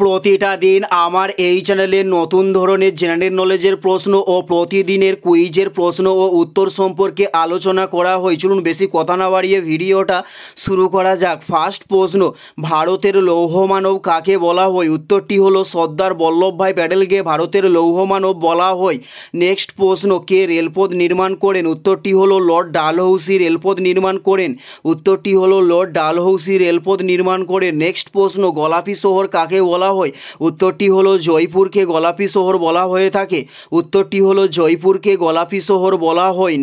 প্রতিটা দিন আমার এই চ্যানেলে নতুন ধরনের জেনারেল নলেজের প্রশ্ন ও প্রতিদিনের কুইজের প্রশ্ন ও উত্তর সম্পর্কে আলোচনা করা হয়। চলুন বেশি কথা না বাড়িয়ে ভিডিওটা শুরু করা যাক। ফার্স্ট প্রশ্ন, ভারতের লৌহ মানব কাকে বলা হয়? উত্তরটি হলো সর্দার বল্লভভাই প্যাটেলকে ভারতের লৌহ মানব বলা হয়। নেক্সট প্রশ্ন, কে রেলপথ নির্মাণ করেন? উত্তরটি হলো লর্ড ডালহৌসি রেলপথ নির্মাণ করেন। উত্তরটি হলো লর্ড ডালহৌসি রেলপথ নির্মাণ করেন। নেক্সট প্রশ্ন, গোলাপি শহর কাকে বলা হয়? উত্তরটি হলো জয়পুরকে গোলাপি শহর বলা হয়ে থাকে। উত্তরটি হলো জয়পুরকে গোলাপি শহর বলা হয়।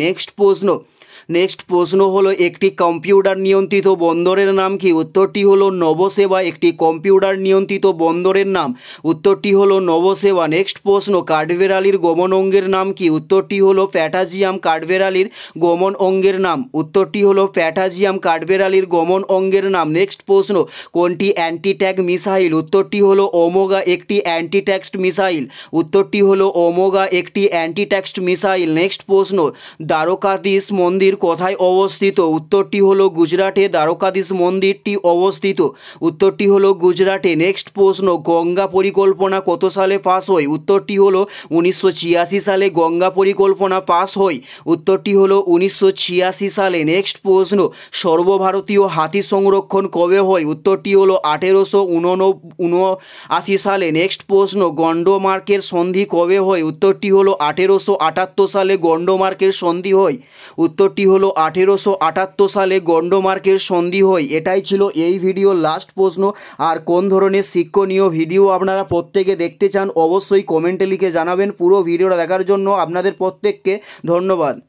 নেক্সট প্রশ্ন হলো একটি কম্পিউটার নিয়ন্ত্রিত বন্দরের নাম কি? উত্তরটি হলো নবসেবা। একটি কম্পিউটার নিয়ন্ত্রিত বন্দরের নাম। উত্তরটি হলো নবসেবা। নেক্সট প্রশ্ন, কাঠবেড়ালির গমন অঙ্গের নাম কি? উত্তরটি হলো প্যাটাজিয়াম। কাঠবেড়ালির গমন অঙ্গের নাম। উত্তরটি হলো প্যাটাজিয়াম কাঠবেড়ালির গমন অঙ্গের নাম। নেক্সট প্রশ্ন, কোনটি অ্যান্টি ট্যাঙ্ক মিসাইল? উত্তরটি হলো ওমেগা, একটি অ্যান্টি ট্যাঙ্ক মিসাইল। উত্তরটি হলো ওমেগা, একটি অ্যান্টি ট্যাঙ্ক মিসাইল। নেক্সট প্রশ্ন, দ্বারকাধীশ মন্দির কোথায় অবস্থিত? উত্তরটি হলো গুজরাটে দ্বারকাধীশ মন্দিরটি অবস্থিত। উত্তরটি হলো গুজরাটে। নেক্সট প্রশ্ন, গঙ্গা পরিকল্পনা কত সালে পাস হয়? উত্তরটি হলো 1986 সালে গঙ্গা পরিকল্পনা পাস হয়। উত্তরটি হলো 1986 সালে। নেক্সট প্রশ্ন, সর্বভারতীয় হাতি সংরক্ষণ কবে হয়? উত্তরটি হলো 1879 সালে। নেক্সট প্রশ্ন, গন্ডোমার্কের সন্ধি কবে হয়? উত্তরটি হলো 1878 সালে গন্ডোমার্কের সন্ধি হয়। উত্তরটি হলো 1878 সালে গন্ডোমার্কের সন্ধি হয়। এটাই ছিল এই ভিডিওর লাস্ট প্রশ্ন। আর কোন ধরনের শিক্ষণীয় ভিডিও আপনারা প্রত্যেকে দেখতে চান অবশ্যই কমেন্টে লিখে জানাবেন। পুরো ভিডিওটা দেখার জন্য আপনাদের প্রত্যেককে ধন্যবাদ।